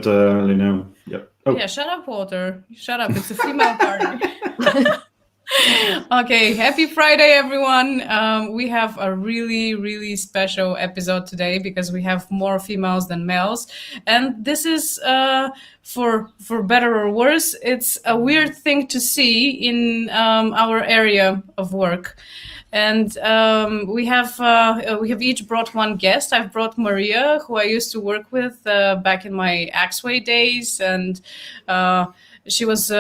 Yep. Oh. Yeah, shut up, Walter. Shut up. It's a female party. Okay, happy Friday, everyone. We have a really, really special episode today because we have more females than males. And this is, for better or worse, it's a weird thing to see in our area of work. And we have each brought one guest. I've brought Maria, who I used to work with back in my Axway days, and she was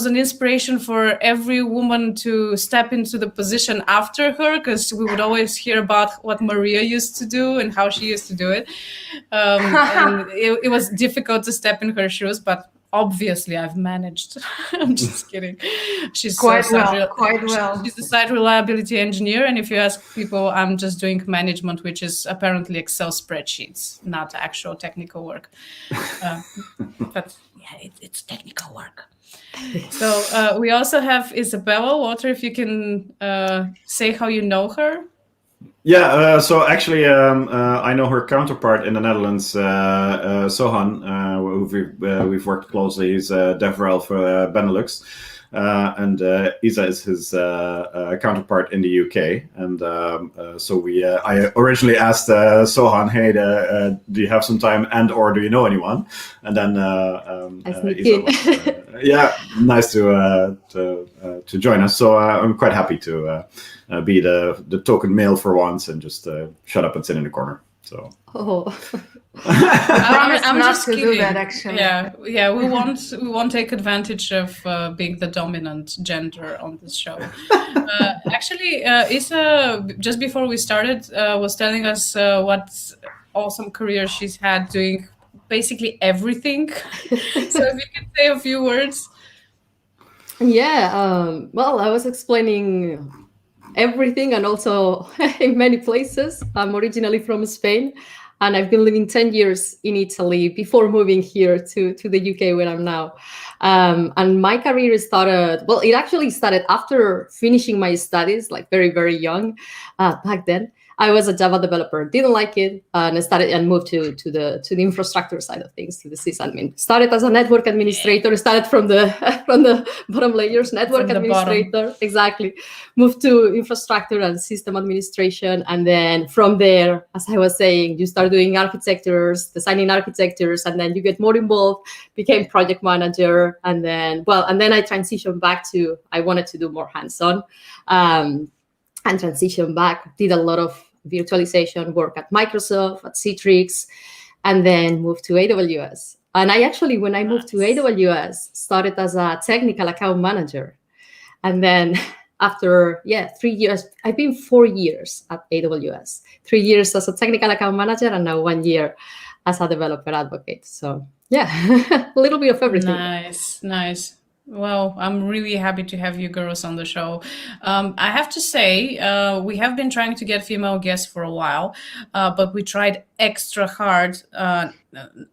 an inspiration for every woman to step into the position after her, because we would always hear about what Maria used to do and how she used to do it. And it was difficult to step in her shoes, but obviously I've managed. I'm just kidding. She's quite well. She's a site reliability engineer, and if you ask people, I'm just doing management, which is apparently Excel spreadsheets, not actual technical work. But yeah, it's technical work. So we also have Isabel. Walter, if you can say how you know her. Yeah, so actually, I know her counterpart in the Netherlands, Sohan, who we've worked closely. He's DevRel for Benelux, and Ayza is his counterpart in the UK. And so I originally asked Sohan, "Hey, do you have some time, and/or do you know anyone?" And then Ayza was, yeah, nice to join us. So I'm quite happy to be the token male for once and just shut up and sit in the corner. So. I'm just kidding. Do that, actually. Yeah. We won't take advantage of being the dominant gender on this show. Actually, Isa, just before we started, was telling us what awesome career she's had doing basically everything. So if you could say a few words. Yeah. Well, I was explaining everything, and also in many places. I'm originally from Spain, and I've been living 10 years in Italy before moving here to the UK where I'm now. And my career started, well, it actually started after finishing my studies, like very, very young back then. I was a Java developer, didn't like it, and I started and moved to the infrastructure side of things, to the sysadmin. Started as a network administrator, started from the bottom layers, network administrator, exactly. Moved to infrastructure and system administration, and then from there, as I was saying, you start doing architectures, designing architectures, and then you get more involved, became project manager, and then I transitioned back to, I wanted to do more hands-on. And transition back, did a lot of virtualization work at Microsoft, at Citrix, and then moved to AWS. And I actually, when I moved to AWS, started as a technical account manager. And then after, 3 years, I've been 4 years at AWS, 3 years as a technical account manager, and now 1 year as a developer advocate. So yeah, a little bit of everything. Nice. Well, I'm really happy to have you girls on the show. I have to say, we have been trying to get female guests for a while, but we tried extra hard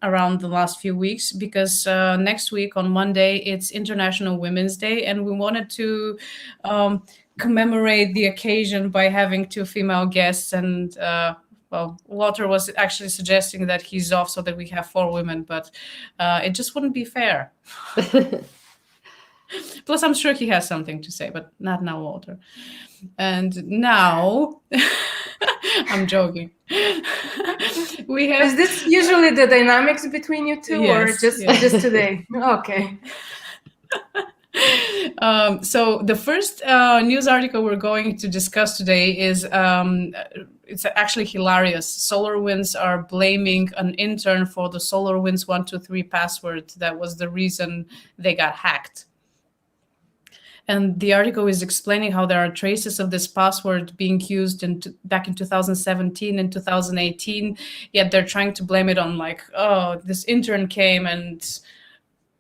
around the last few weeks because next week on Monday, it's International Women's Day, and we wanted to commemorate the occasion by having 2 female guests. And well, Walter was actually suggesting that he's off so that we have 4 women, but it just wouldn't be fair. Plus, I'm sure he has something to say, but not now, Walter. And now, I'm joking. Is this usually the dynamics between you two, or just today? Okay. So the first news article we're going to discuss today is it's actually hilarious. SolarWinds are blaming an intern for the SolarWinds 123 password. That was the reason they got hacked. And the article is explaining how there are traces of this password being used back in 2017 and 2018, yet they're trying to blame it on this intern came and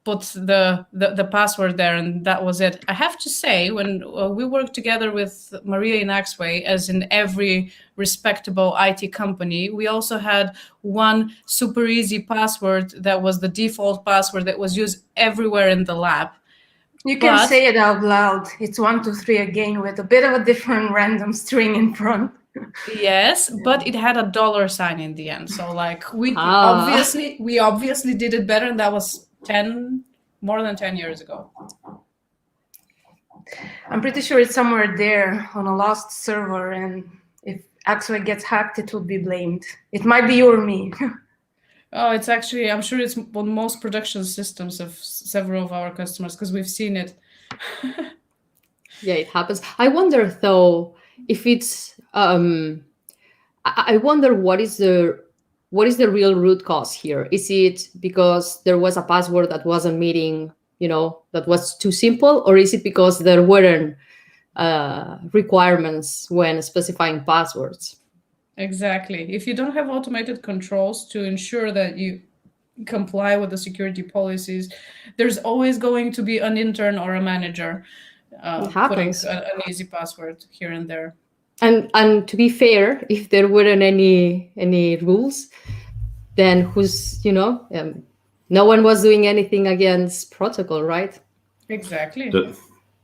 put the password there and that was it. I have to say, when we worked together with Maria in Axway, as in every respectable IT company, we also had one super easy password that was the default password that was used everywhere in the lab. You can say it out loud. It's 123 again with a bit of a different random string in front. Yes, but it had a dollar sign in the end. So like we obviously did it better, and that was more than 10 years ago. I'm pretty sure it's somewhere there on a lost server, and if Axway gets hacked, it will be blamed. It might be you or me. Oh, it's actually, I'm sure it's on most production systems of several of our customers, because we've seen it. Yeah, it happens. I wonder though if it's I wonder what is the real root cause here. Is it because there was a password that wasn't meeting, that was too simple, or is it because there weren't requirements when specifying passwords? Exactly. If you don't have automated controls to ensure that you comply with the security policies, there's always going to be an intern or a manager putting an easy password here and there. And to be fair, if there weren't any rules, then who's no one was doing anything against protocol, right? Exactly.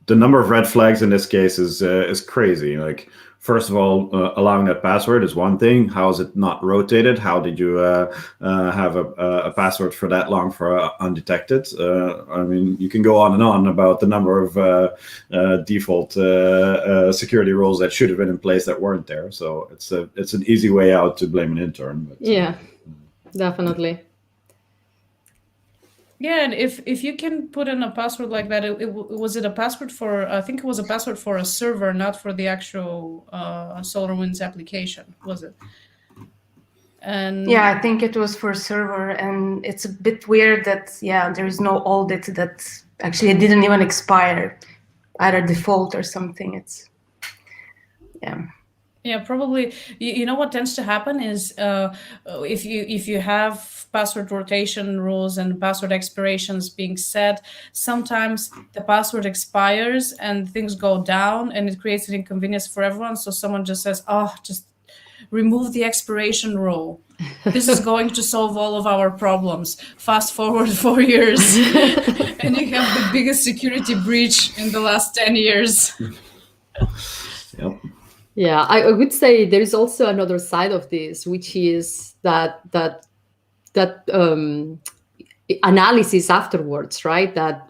The number of red flags in this case is crazy. Like, first of all, allowing that password is one thing. How is it not rotated? How did you have a password for that long for undetected? I mean, you can go on and on about the number of default security rules that should have been in place that weren't there. So it's an easy way out to blame an intern. But, yeah, definitely. Yeah, and if you can put in a password like that, was it a password for? I think it was a password for a server, not for the actual SolarWinds application, was it? And yeah, I think it was for server, and it's a bit weird that there is no audit that actually it didn't even expire, either default or something. It's Yeah, probably. You know what tends to happen is if you have password rotation rules and password expirations being set, sometimes the password expires and things go down, and it creates an inconvenience for everyone. So someone just says, "Oh, just remove the expiration rule. This is going to solve all of our problems." Fast forward 4 years, and you have the biggest security breach in the last 10 years. Yep. Yeah, I would say there is also another side of this, which is that analysis afterwards, right? That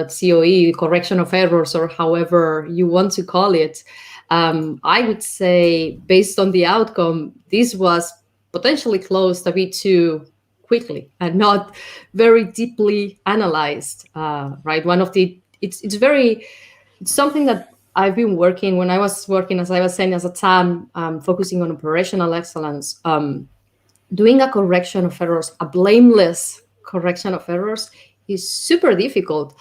COE, correction of errors, or however you want to call it. I would say, based on the outcome, this was potentially closed a bit too quickly and not very deeply analyzed, right? It's something that I've been working, when I was working, as I was saying, as a TAM, focusing on operational excellence, doing a correction of errors, a blameless correction of errors, is super difficult,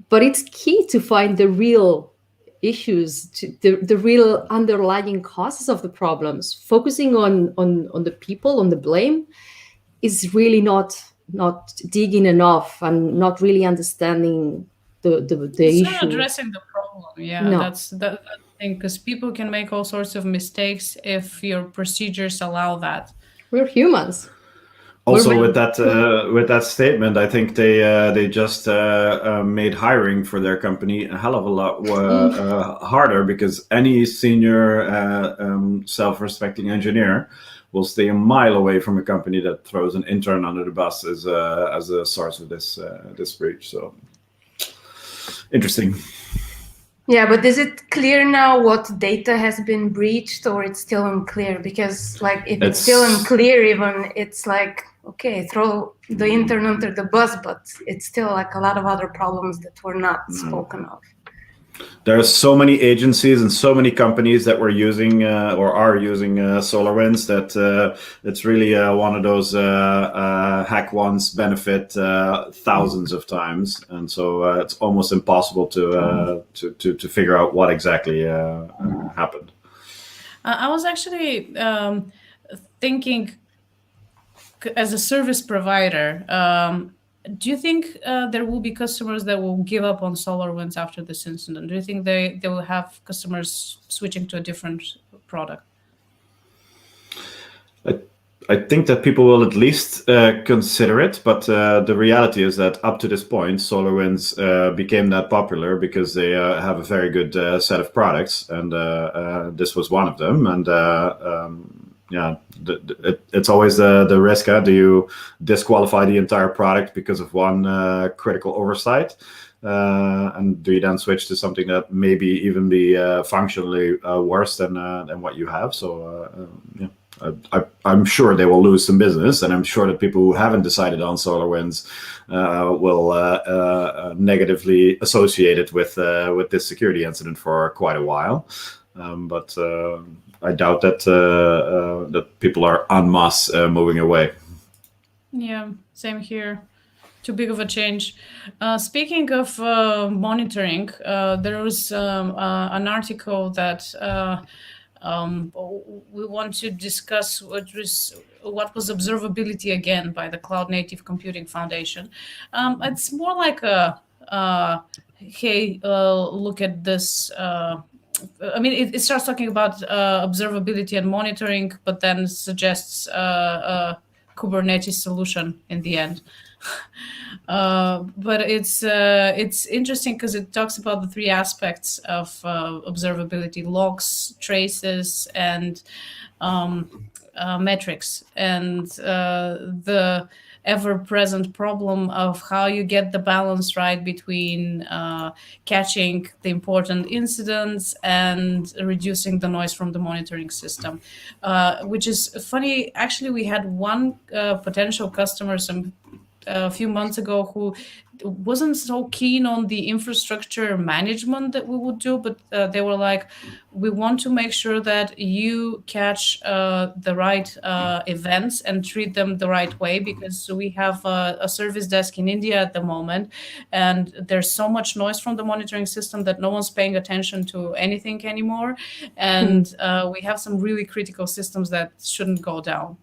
but it's key to find the real issues, the real underlying causes of the problems. Focusing on the people, on the blame, is really not digging enough and not really understanding the issue. Not addressing the problem. Yeah, No. that's the thing, because people can make all sorts of mistakes if your procedures allow that. We're humans. Also, with that statement, I think they just made hiring for their company a hell of a lot harder, because any senior self-respecting engineer will stay a mile away from a company that throws an intern under the bus as a source of this breach. So interesting. Yeah, but is it clear now what data has been breached, or it's still unclear? Because if it's still unclear, even it's like, okay, throw the intern under the bus, but it's still like a lot of other problems that were not spoken of. There are so many agencies and so many companies that were using or are using SolarWinds that it's really one of those hack once, benefit thousands of times, and so it's almost impossible to figure out what exactly happened. I was actually thinking, as a service provider, do you think there will be customers that will give up on SolarWinds after this incident? Do you think they will have customers switching to a different product? I think that people will at least consider it, but the reality is that up to this point, SolarWinds became that popular because they have a very good set of products, and this was one of them. And yeah, it's always the risk. Do you disqualify the entire product because of one critical oversight? And do you then switch to something that maybe even be functionally worse than what you have? So yeah. I'm sure they will lose some business, and I'm sure that people who haven't decided on SolarWinds will negatively associate it with this security incident for quite a while. But I doubt that that people are en masse moving away. Yeah, same here. Too big of a change. Speaking of monitoring, there was an article that we want to discuss what was observability again by the Cloud Native Computing Foundation. It's more like a hey, look at this. I mean, it starts talking about observability and monitoring, but then suggests a Kubernetes solution in the end. But it's interesting because it talks about the three aspects of observability: logs, traces, and metrics, and the ever-present problem of how you get the balance right between catching the important incidents and reducing the noise from the monitoring system, which is funny. Actually, we had one potential customer a few months ago who wasn't so keen on the infrastructure management that we would do, but they were like, we want to make sure that you catch the right events and treat them the right way, because we have a service desk in India at the moment, and there's so much noise from the monitoring system that no one's paying attention to anything anymore, and we have some really critical systems that shouldn't go down.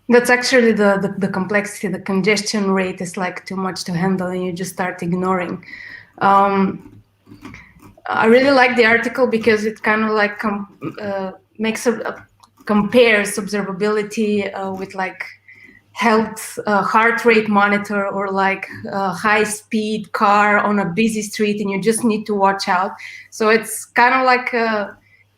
That's actually the complexity. The congestion rate is like too much to handle, and you just start ignoring. I really like the article because it kind of like compares observability with like health, heart rate monitor, or like a high-speed car on a busy street, and you just need to watch out. So it's kind of like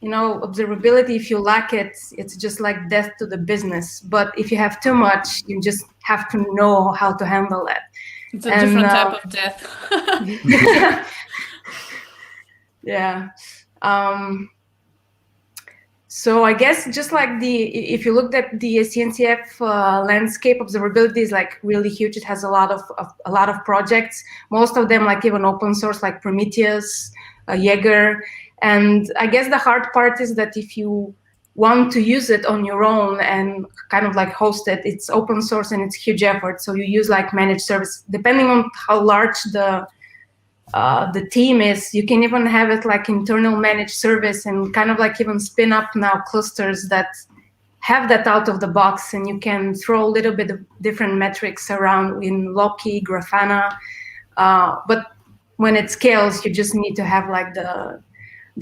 observability, if you lack it, it's just like death to the business. But if you have too much, you just have to know how to handle it. It's a different type of death. Yeah. So I guess just like if you looked at the CNCF landscape, observability is like really huge. It has a lot of projects, most of them like even open source, like Prometheus, Jaeger. And I guess the hard part is that if you want to use it on your own and kind of like host it, it's open source and it's huge effort. So you use like managed service. Depending on how large the team is, you can even have it like internal managed service and kind of like even spin up now clusters that have that out of the box, and you can throw a little bit of different metrics around in Loki, Grafana. But when it scales, you just need to have like the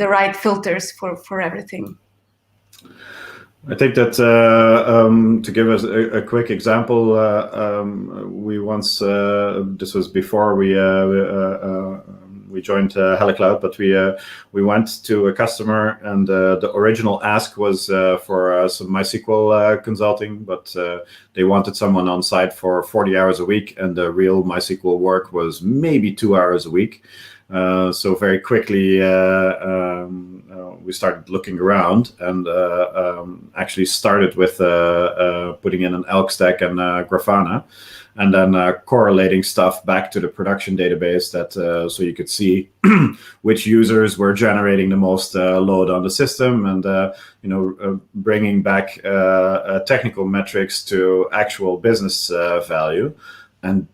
right filters for everything. I think that to give us a quick example, we once, this was before we joined HeleCloud, but we went to a customer, and the original ask was for some MySQL consulting, but they wanted someone on site for 40 hours a week, and the real MySQL work was maybe 2 hours a week. So very quickly we started looking around, and actually started with putting in an Elk stack and Grafana, and then correlating stuff back to the production database, that so you could see which users were generating the most load on the system, and bringing back technical metrics to actual business value. And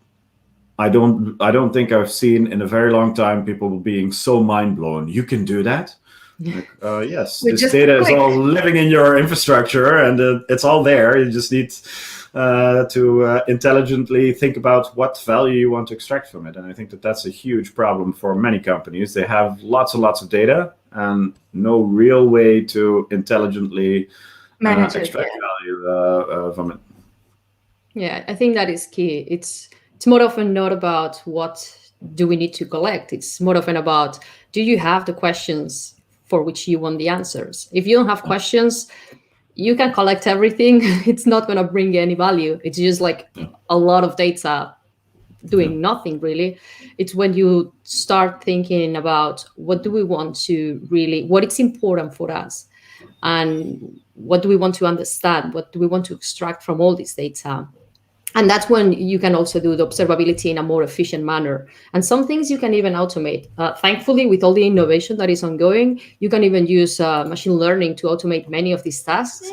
I don't think I've seen in a very long time people being so mind blown. You can do that? Like, yes, this data is all living in your infrastructure, and it's all there. You just need to intelligently think about what value you want to extract from it. And I think that that's a huge problem for many companies. They have lots and lots of data and no real way to intelligently manage it. extract Yeah. value from it. Yeah, I think that is key. It's more often not about what do we need to collect. It's more often about, do you have the questions for which you want the answers? If you don't have questions, you can collect everything. It's not going to bring any value. It's just like a lot of data doing nothing really. It's when you start thinking about what do we want to really, what is important for us, and what do we want to understand, what do we want to extract from all this data. And that's when you can also do the observability in a more efficient manner. And some things you can even automate. Thankfully, with all the innovation that is ongoing, you can even use machine learning to automate many of these tasks.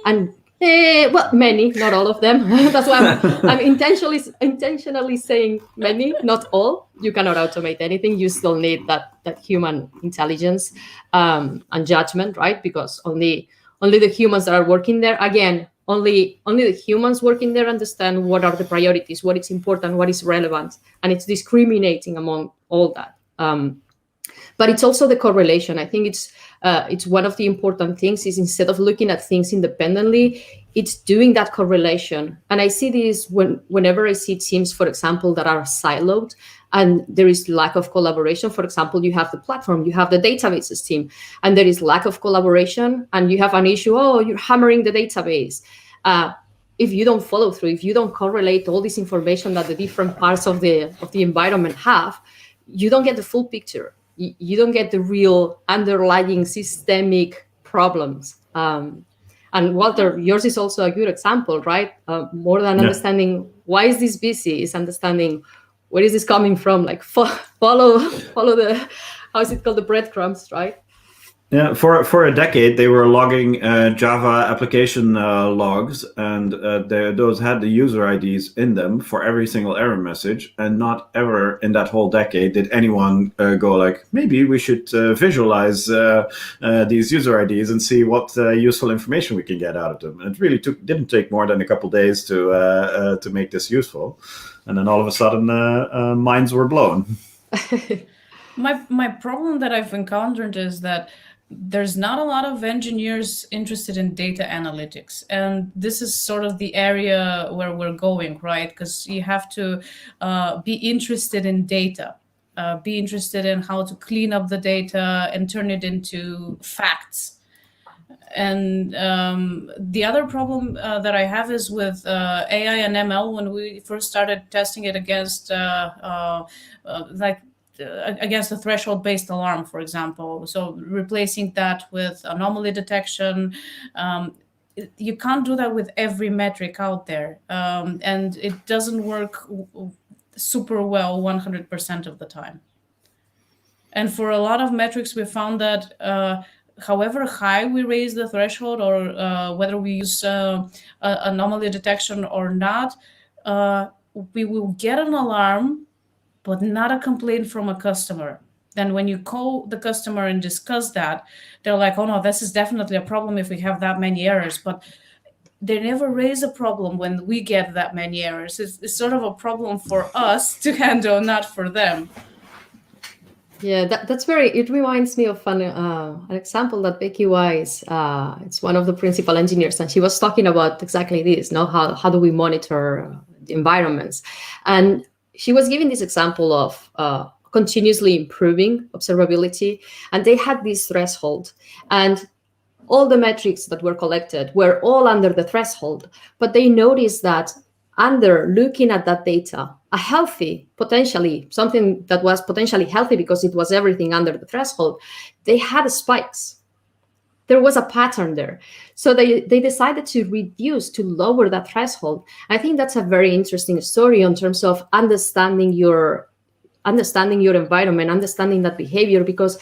And well, many, not all of them. That's why I'm intentionally saying many, not all. You cannot automate anything. You still need that human intelligence and judgment, right? Because only the humans that are working there, again, only the humans working there understand what are the priorities, what is important, what is relevant, and it's discriminating among all that. But it's also the correlation. I think it's one of the important things is instead of looking at things independently, it's doing that correlation. And I see this whenever I see teams, for example, that are siloed and there is lack of collaboration. For example, you have the platform, you have the databases team, and there is lack of collaboration, and you have an issue, oh, you're hammering the database. If you don't follow through, if you don't correlate all this information that the different parts of the environment have, you don't get the full picture. You don't get the real underlying systemic problems. And Walter, yours is also a good example, right? More than understanding why is this busy, is understanding where is this coming from? Like follow the, how is it called, the breadcrumbs, right? Yeah, for a decade they were logging Java application logs, and those had the user IDs in them for every single error message. And not ever in that whole decade did anyone go like, maybe we should visualize these user IDs and see what useful information we can get out of them. And it really didn't take more than a couple days to make this useful. And then all of a sudden, minds were blown. My problem that I've encountered is that there's not a lot of engineers interested in data analytics. And this is sort of the area where we're going, right? Because you have to be interested in data, be interested in how to clean up the data and turn it into facts. And the other problem that I have is with AI and ML. When we first started testing it against against a threshold-based alarm, for example. So replacing that with anomaly detection. You can't do that with every metric out there. And it doesn't work super well 100% of the time. And for a lot of metrics, we found that however high we raise the threshold, or whether we use anomaly detection or not, we will get an alarm, but not a complaint from a customer. Then when you call the customer and discuss that, they're like, oh no, this is definitely a problem if we have that many errors. But they never raise a problem when we get that many errors. It's sort of a problem for us to handle, not for them. Yeah, that's very, it reminds me of an example that Becky Wise, it's one of the principal engineers, and she was talking about exactly this, how do we monitor the environments? And she was giving this example of continuously improving observability, and they had this threshold, and all the metrics that were collected were all under the threshold, but they noticed that under looking at that data, a healthy, potentially, something that was potentially healthy because it was everything under the threshold, they had spikes. There was a pattern there. So they decided to lower that threshold. I think that's a very interesting story in terms of understanding your environment, understanding that behavior, because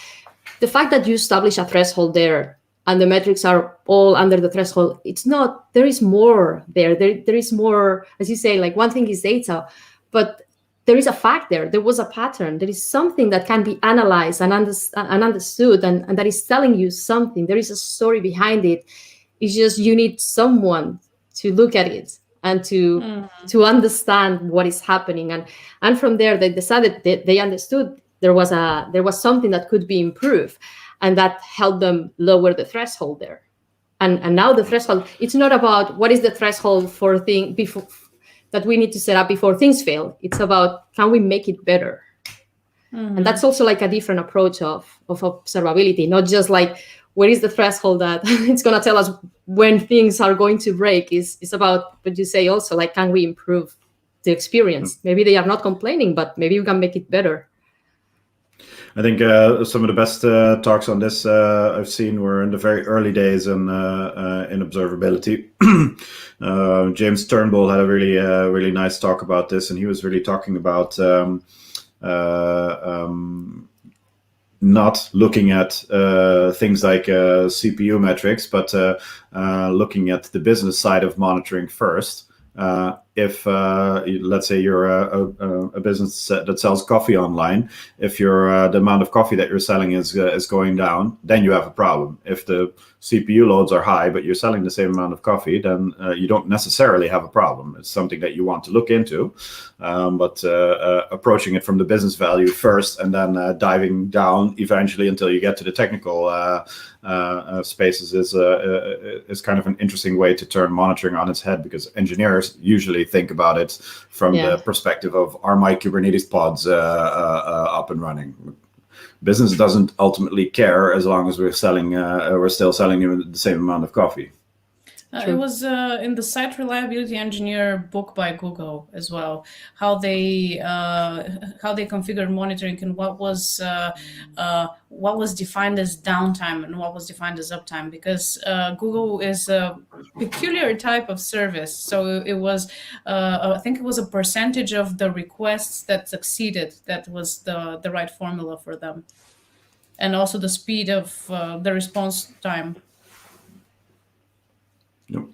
the fact that you establish a threshold there and the metrics are all under the threshold, it's not, there is more there. There is more, as you say, like one thing is data, but there is a fact there. There was a pattern. There is something that can be analyzed and understood, and that is telling you something. There is a story behind it. It's just you need someone to look at it and to understand what is happening. And from there, they decided that they understood there was something that could be improved, and that helped them lower the threshold there. And now the threshold, it's not about what is the threshold for thing before that we need to set up before things fail. It's about, can we make it better? And that's also like a different approach of observability, not just like, where is the threshold that it's going to tell us when things are going to break. It's about what you say also, like, can we improve the experience? Maybe they are not complaining, but maybe we can make it better. I think some of the best talks on this I've seen were in the very early days in observability. James Turnbull had a really nice talk about this, and he was really talking about not looking at things like CPU metrics, but looking at the business side of monitoring first. If let's say you're a business that sells coffee online, if the amount of coffee that you're selling is going down, then you have a problem. If the CPU loads are high, but you're selling the same amount of coffee, then you don't necessarily have a problem. It's something that you want to look into, but approaching it from the business value first, and then diving down eventually until you get to the technical spaces is kind of an interesting way to turn monitoring on its head, because engineers usually think about it from the perspective of, are my Kubernetes pods up and running? Business doesn't ultimately care as long as we're still selling you the same amount of coffee. It was in the Site Reliability Engineer book by Google as well, how they configured monitoring and what was defined as downtime and what was defined as uptime, because Google is a peculiar type of service. So it was, I think it was a percentage of the requests that succeeded that was the right formula for them, and also the speed of the response time. Yep.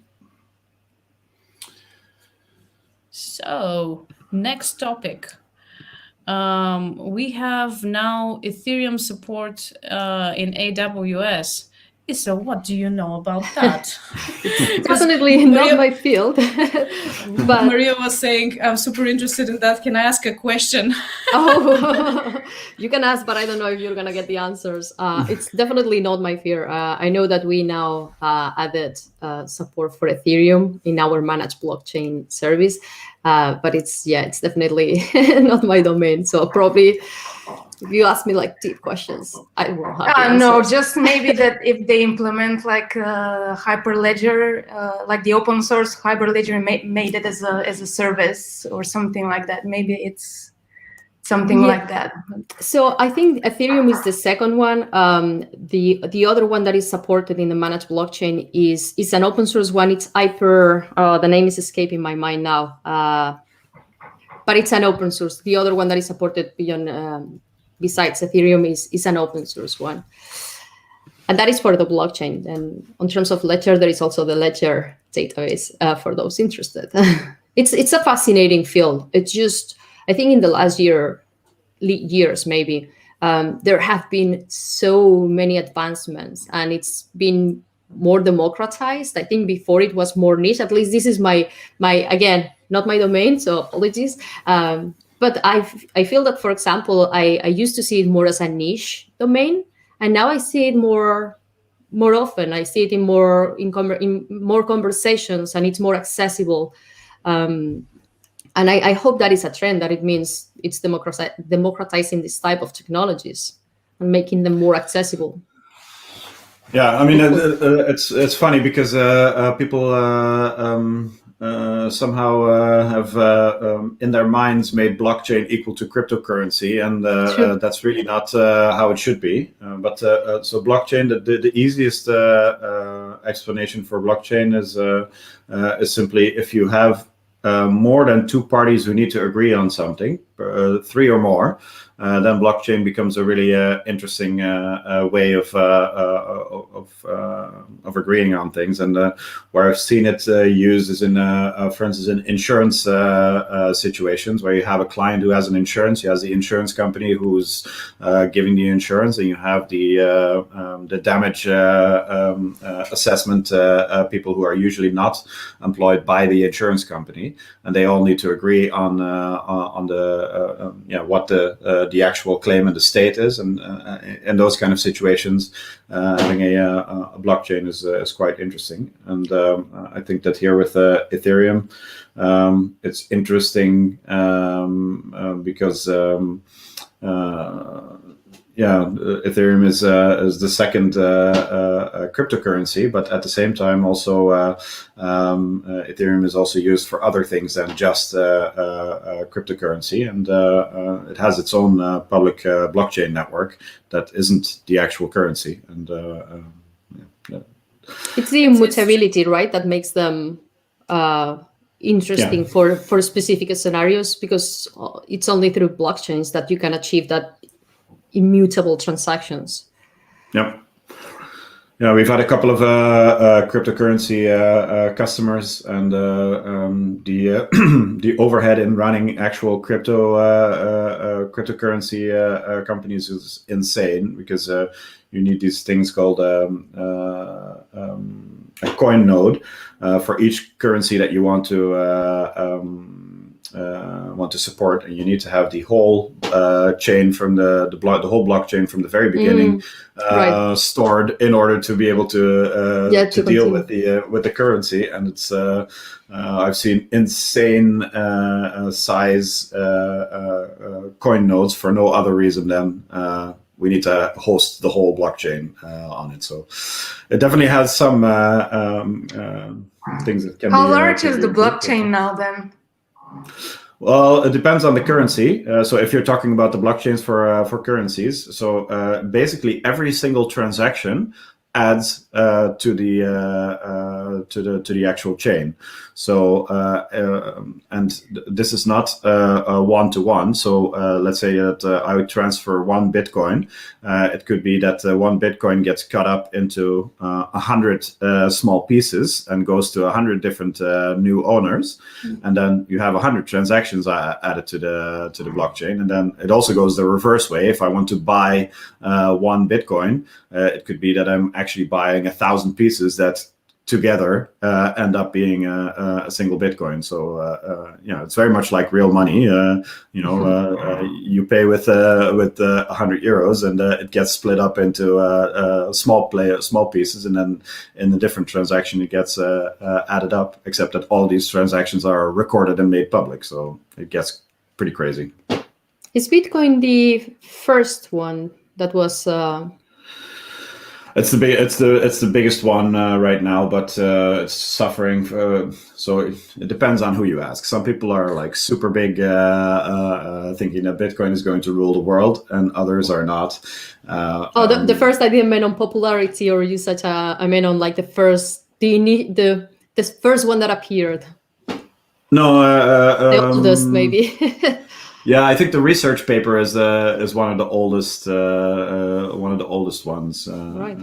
So, next topic. We have now Ethereum support in AWS. So, what do you know about that? Definitely not my field. But Maria was saying, I'm super interested in that. Can I ask a question? Oh, you can ask, but I don't know if you're going to get the answers. It's definitely not my fear. I know that we now added support for Ethereum in our managed blockchain service, but it's definitely not my domain. So probably if you ask me like deep questions, I will have the answers. No, just maybe that if they implement like Hyperledger, like the open source Hyperledger made it as a service or something like that. Maybe it's something like that. So I think Ethereum is the second one. The other one that is supported in the managed blockchain is an open source one. It's Hyper. The name is escaping my mind now, but it's an open source. The other one that is supported beyond. Besides Ethereum is an open source one. And that is for the blockchain. And in terms of Ledger, there is also the Ledger database for those interested. It's a fascinating field. It's just, I think in the last years maybe, there have been so many advancements and it's been more democratized. I think before it was more niche. At least this is my again, not my domain, so apologies. But I feel that, for example, I used to see it more as a niche domain, and now I see it more often. I see it in more conversations, and it's more accessible. And I hope that is a trend, that it means it's democratizing this type of technologies and making them more accessible. Yeah, I mean, it's funny because people somehow have in their minds made blockchain equal to cryptocurrency, and that's really not how it should be. So blockchain, the easiest explanation for blockchain is simply if you have more than two parties who need to agree on something, 3 or more, then blockchain becomes a really interesting way of agreeing on things. And where I've seen it used is in, for instance, in insurance situations where you have a client who has an insurance, you have the insurance company who's giving the insurance, and you have the damage assessment people who are usually not employed by the insurance company, and they all need to agree on what the actual claim in the state is, and in those kind of situations, having a blockchain is quite interesting. And I think that here with Ethereum, it's interesting because Ethereum is the second cryptocurrency, but at the same time, also Ethereum is also used for other things than just cryptocurrency, and it has its own public blockchain network that isn't the actual currency. And it's the immutability, right, that makes them interesting for specific scenarios, because it's only through blockchains that you can achieve that immutable transactions. Yep. Yeah, we've had a couple of cryptocurrency customers, and the overhead in running actual cryptocurrency companies is insane, because you need these things called a coin node for each currency that you want to support, and you need to have the whole chain from the whole blockchain from the very beginning stored in order to be able to deal with the currency. And it's I've seen insane size coin nodes for no other reason than we need to host the whole blockchain on it. So it definitely has some things that can. How large is the blockchain now then? Well, it depends on the currency. So if you're talking about the blockchains for currencies, so basically every single transaction adds to the actual chain. So and this is not a one-to-one. So let's say that I would transfer 1 Bitcoin. It could be that 1 Bitcoin gets cut up into 100 small pieces and goes to 100 different new owners, and then you have 100 transactions added to the blockchain. And then it also goes the reverse way. If I want to buy 1 Bitcoin, it could be that I'm actually buying 1,000 pieces that together end up being a single Bitcoin. So it's very much like real money. You pay with 100 euros, and it gets split up into small pieces, and then in the different transaction it gets added up. Except that all these transactions are recorded and made public, so it gets pretty crazy. Is Bitcoin the first one that was? It's the biggest one right now, but it's suffering. So it depends on who you ask. Some people are like super big, thinking that Bitcoin is going to rule the world, and others are not. The first I didn't mean on popularity or usage. I meant on like the first one that appeared. No, the oldest maybe. Yeah, I think the research paper is one of the oldest ones. Right.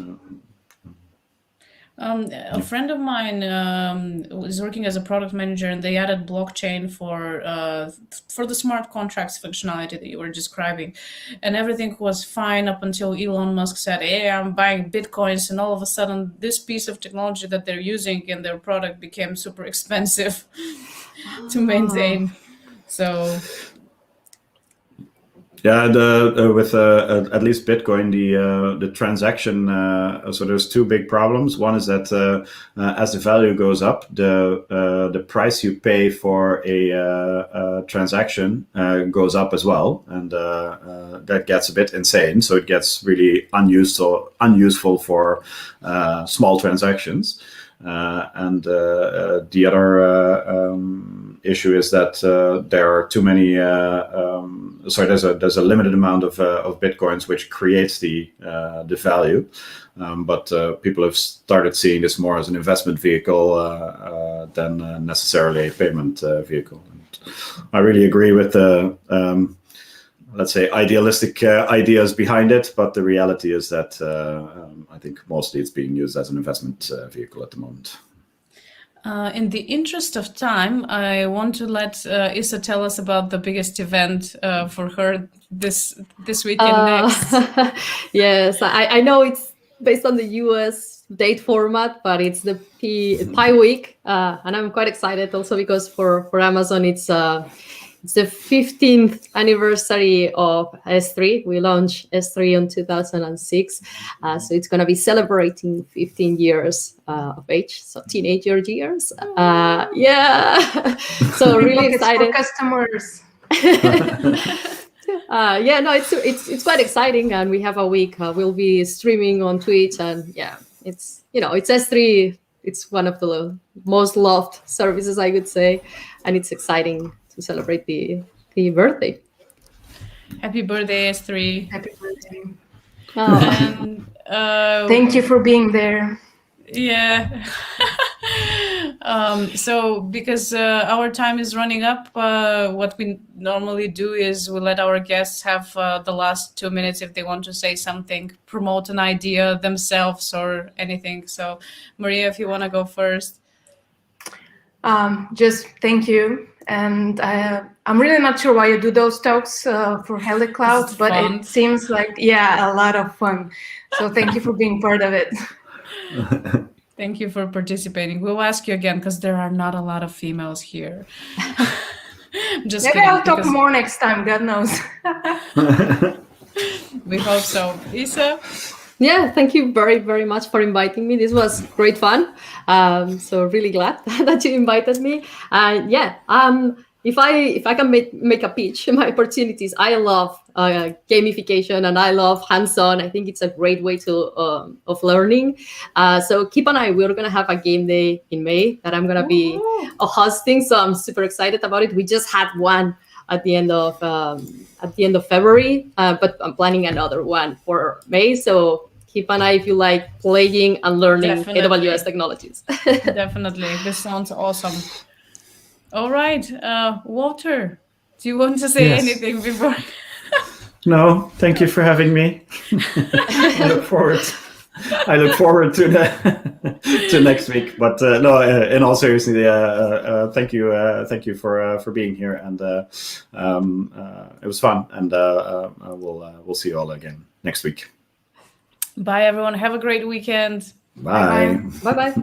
A friend of mine was working as a product manager, and they added blockchain for the smart contracts functionality that you were describing, and everything was fine up until Elon Musk said, "Hey, I'm buying Bitcoins," and all of a sudden, this piece of technology that they're using in their product became super expensive to maintain. So. Yeah, with at least Bitcoin, the transaction. So there's two big problems. One is that as the value goes up, the price you pay for a transaction goes up as well, and that gets a bit insane. So it gets really unuseful for small transactions. And the other issue is that there are too many. There's a limited amount of bitcoins, which creates the value. But people have started seeing this more as an investment vehicle than necessarily a payment vehicle. And I really agree with the let's say idealistic ideas behind it, but the reality is that I think mostly it's being used as an investment vehicle at the moment. In the interest of time, I want to let Ayza tell us about the biggest event for her this weekend next. Yes, I know it's based on the US date format, but it's the Pi Week, and I'm quite excited also because for Amazon it's It's the 15th anniversary of S3. We launched S3 in 2006. So it's going to be celebrating 15 years of age, so teenager years. Yeah. So really excited. For customers. Yeah, no, it's quite exciting, and we have a week. We'll be streaming on Twitch, and yeah, it's S3. It's one of the most loved services, I would say, and it's exciting to celebrate the birthday. Happy birthday, S3. Happy birthday. And thank you for being there. Yeah. So because our time is running up, what we normally do is we let our guests have the last 2 minutes if they want to say something, promote an idea themselves or anything. So Maria, if you want to go first. Just thank you. And I'm really not sure why you do those talks for HeleCloud, but fun. it seems like, yeah, a lot of fun. So thank you for being part of it. Thank you for participating. We'll ask you again because there are not a lot of females here. Just Maybe kidding, I'll talk because more next time, God knows. we hope so. Isa? Yeah, thank you very, very much for inviting me. This was great fun. So really glad that you invited me. Yeah, if I can make a pitch, my opportunities, I love gamification and I love hands-on. I think it's a great way of learning. So keep an eye. We're gonna have a game day in May that I'm gonna be hosting. So I'm super excited about it. We just had one at the end of February, but I'm planning another one for May. So keep an eye if you like playing and learning Definitely. AWS technologies. Definitely. This sounds awesome. All right. Walter, do you want to say anything before? No, thank you for having me. I look forward to to next week. But no, in all seriousness, thank you for being here, and it was fun. And we'll see you all again next week. Bye, everyone. Have a great weekend. Bye. Bye-bye.